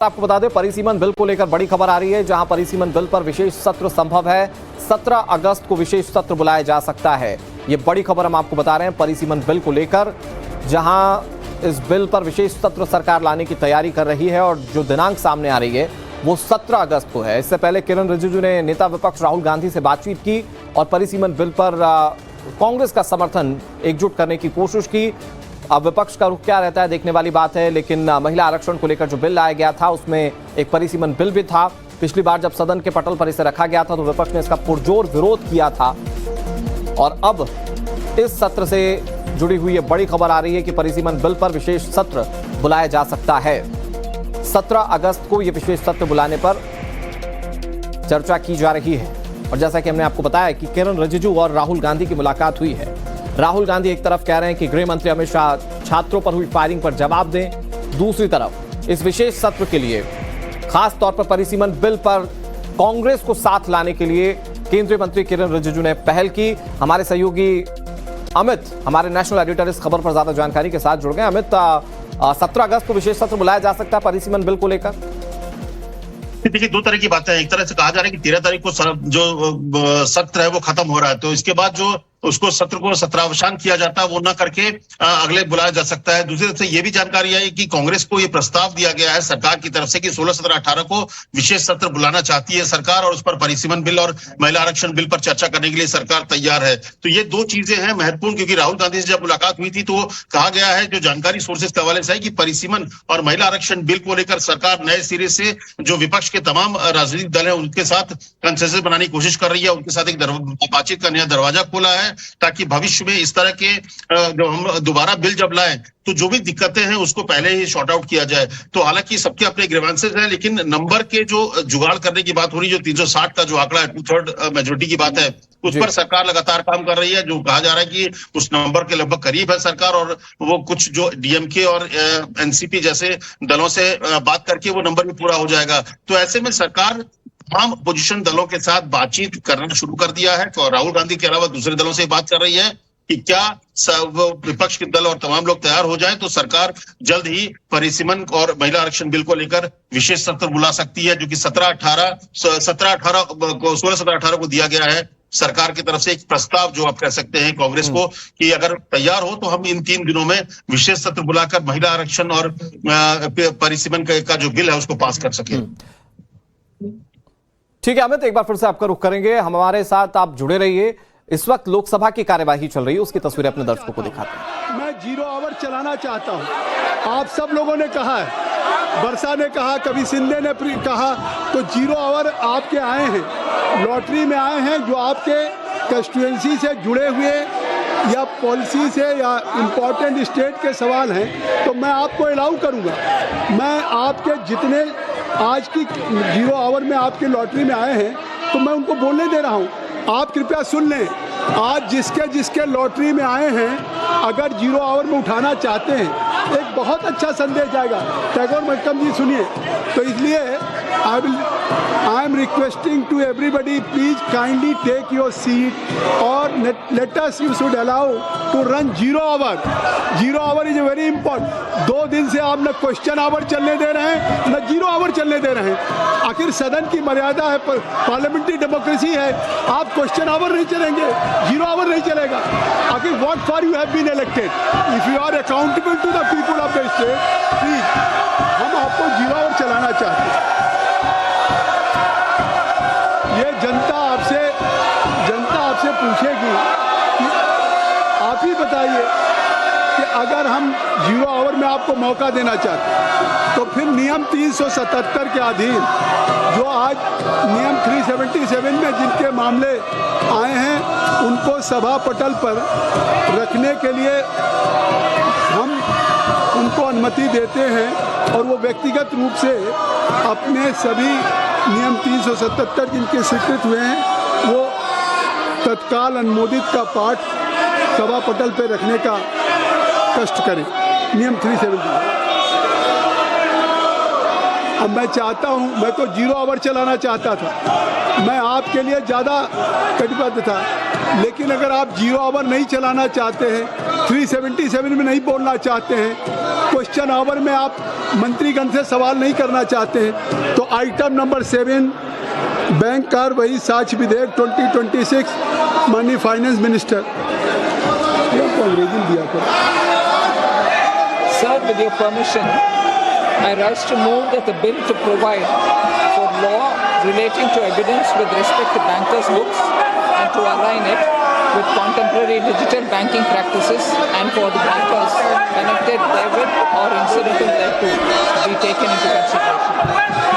आपको बता दें, परिसीमन बिल को लेकर बड़ी खबर आ रही है, जहां परिसीमन बिल पर विशेष सत्र संभव है। 17 अगस्त को विशेष सत्र बुलाया जा सकता है। ये बड़ी खबर हम आपको बता रहे हैं परिसीमन बिल को लेकर, जहां इस बिल पर विशेष सत्र सरकार लाने की तैयारी कर रही है और जो दिनांक सामने आ रही है वो 17 अगस्त को है। इससे पहले किरण रिजिजू ने नेता विपक्ष राहुल गांधी से बातचीत की और परिसीमन बिल पर कांग्रेस का समर्थन एकजुट करने की कोशिश की। अब विपक्ष का रुख क्या रहता है देखने वाली बात है, लेकिन महिला आरक्षण को लेकर जो बिल लाया गया था उसमें एक परिसीमन बिल भी था। पिछली बार जब सदन के पटल पर इसे रखा गया था तो विपक्ष ने इसका पुरजोर विरोध किया था और अब इस सत्र से जुड़ी हुई ये बड़ी खबर आ रही है कि परिसीमन बिल पर विशेष सत्र बुलाया जा सकता है। 17 अगस्त को यह विशेष सत्र बुलाने पर चर्चा की जा रही है और जैसा कि हमने आपको बताया कि किरण रिजिजू और राहुल गांधी की मुलाकात हुई है। राहुल गांधी एक तरफ कह रहे हैं कि गृह मंत्री अमित शाह छात्रों पर हुई फायरिंग पर जवाब दें, दूसरी तरफ इस विशेष सत्र के लिए खास तौर पर परिसीमन बिल पर कांग्रेस को साथ लाने के लिए केंद्रीय मंत्री किरण रिजिजू ने पहल की। हमारे सहयोगी अमित हमारे नेशनल एडिटर इस खबर पर ज्यादा जानकारी के साथ जुड़ गए। अमित, 17 अगस्त को विशेष सत्र बुलाया जा सकता है परिसीमन बिल को लेकर? देखिए, दो तरह की बातें हैं। एक तरह से कहा जा रहा है कि 13 तारीख को जो सत्र है वो खत्म हो रहा है, तो इसके बाद जो उसको सत्र को सत्रावसान किया जाता है वो ना करके अगले बुलाया जा सकता है। दूसरी तरफ से ये भी जानकारी आई कि कांग्रेस को ये प्रस्ताव दिया गया है सरकार की तरफ से कि 16, 17, 18 को विशेष सत्र बुलाना चाहती है सरकार और उस पर परिसीमन बिल और महिला आरक्षण बिल पर चर्चा करने के लिए सरकार तैयार है। तो ये दो चीजें हैं महत्वपूर्ण, क्योंकि राहुल गांधी से जब मुलाकात हुई थी तो कहा गया है, जो जानकारी सोर्सेज के हवाले से है, कि परिसीमन और महिला आरक्षण बिल को लेकर सरकार नए सिरे से जो विपक्ष के तमाम राजनीतिक दल है उनके साथ कंसेंसस बनाने की कोशिश कर रही है, उनके साथ एक बातचीत का नया दरवाजा खोला है ताकि भविष्य में इस तरह के जो हम दोबारा बिल जब लाएं तो जो भी दिक्कतें हैं उसको पहले ही शॉर्ट आउट किया जाए। तो हालांकि सबके अपने ग्रीवेंसेस हैं, लेकिन नंबर के जो जुगाड़ करने की बात हो रही है, जो 360 का जो आंकड़ा है, 2/3 मेजोरिटी की बात है, उस पर सरकार लगातार काम कर रही है। जो कहा जा रहा है कि उस नंबर के लगभग करीब है सरकार, और वो कुछ जो डीएमके और एनसीपी जैसे दलों से बात करके वो नंबर भी पूरा हो जाएगा। तो ऐसे में सरकार तमाम पोजीशन दलों के साथ बातचीत करना शुरू कर दिया है और राहुल गांधी के अलावा दूसरे दलों से बात कर रही है कि क्या विपक्ष के दल और तमाम लोग तैयार हो जाएं तो सरकार जल्द ही परिसीमन और महिला आरक्षण बिल को लेकर विशेष सत्र बुला सकती है, जो कि 16, 17, 18 को दिया गया है सरकार की तरफ से एक प्रस्ताव, जो आप कह सकते हैं कांग्रेस को, कि अगर तैयार हो तो हम इन 3 दिनों में विशेष सत्र बुलाकर महिला आरक्षण और परिसीमन का जो बिल है उसको पास कर सके। ठीक है अमित, एक बार फिर से आपका रुख करेंगे, हमारे साथ आप जुड़े रहिए। इस वक्त लोकसभा की कार्यवाही चल रही है, उसकी तस्वीरें अपने दर्शकों को दिखाते हैं। मैं 0 आवर चलाना चाहता हूं। आप सब लोगों ने कहा है, वर्षा ने कहा, कभी शिंदे ने कहा, तो 0 आवर आपके आए हैं, लॉटरी में आए हैं, जो आपके कंस्टिट्यूएंसी से जुड़े हुए या पॉलिसी से या इम्पोर्टेंट स्टेट के सवाल हैं, तो मैं आपको अलाउ करूंगा। मैं आपके जितने आज की 0 आवर में आपके लॉटरी में आए हैं तो मैं उनको बोलने दे रहा हूं, आप कृपया सुन लें। आज जिसके जिसके लॉटरी में आए हैं, अगर 0 आवर में उठाना चाहते हैं, एक बहुत अच्छा संदेश जाएगा। टैगोर मैडम जी सुनिए, तो इसलिए I am requesting to everybody, please kindly take your seat और let us you should allow to run 0 hour. 0 hour is very important. 2 दिन से आप न क्वेश्चन आवर चलने दे रहे हैं, न 0 आवर चलने दे रहे हैं। आखिर सदन की मर्यादा है, पार्लियामेंट्री डेमोक्रेसी है, आप क्वेश्चन आवर नहीं चलेंगे, 0 आवर नहीं चलेगा। आखिर what for you have been elected, if you are accountable to the people of the state, please, हम आपको 0 आवर चलाना चाहते हैं। ये जनता आपसे पूछेगी कि आप ही बताइए कि अगर हम 0 आवर में आपको मौका देना चाहते हैं तो फिर नियम 377 के अधीन, जो आज नियम 377 में जिनके मामले आए हैं, उनको सभा पटल पर रखने के लिए हम उनको अनुमति देते हैं और वो व्यक्तिगत रूप से अपने सभी नियम 377 जिनके स्वीकृत हुए हैं वो तत्काल अनुमोदित का पाठ सभा पटल पर रखने का कष्ट करें। नियम 370। अब मैं चाहता हूं, मैं तो 0 आवर चलाना चाहता था, मैं आपके लिए ज़्यादा कटिबद्ध था, लेकिन अगर आप 0 आवर नहीं चलाना चाहते हैं, 377 में नहीं बोलना चाहते हैं, क्वेश्चन आवर में आप मंत्रीगण से सवाल नहीं करना चाहते हैं, तो आइटम नंबर 7 बैंक कार्रवाई साक्ष्य विधेयक 2026 माननीय फाइनेंस मिनिस्टर को अंग्रेजी में दिया करो। Sir, with your permission, I rise to move that the bill to provide for law relating to evidence with respect to bankers' books and to align it with contemporary digital banking practices and for the bankers connected therewith or incidental thereto be taken into consideration.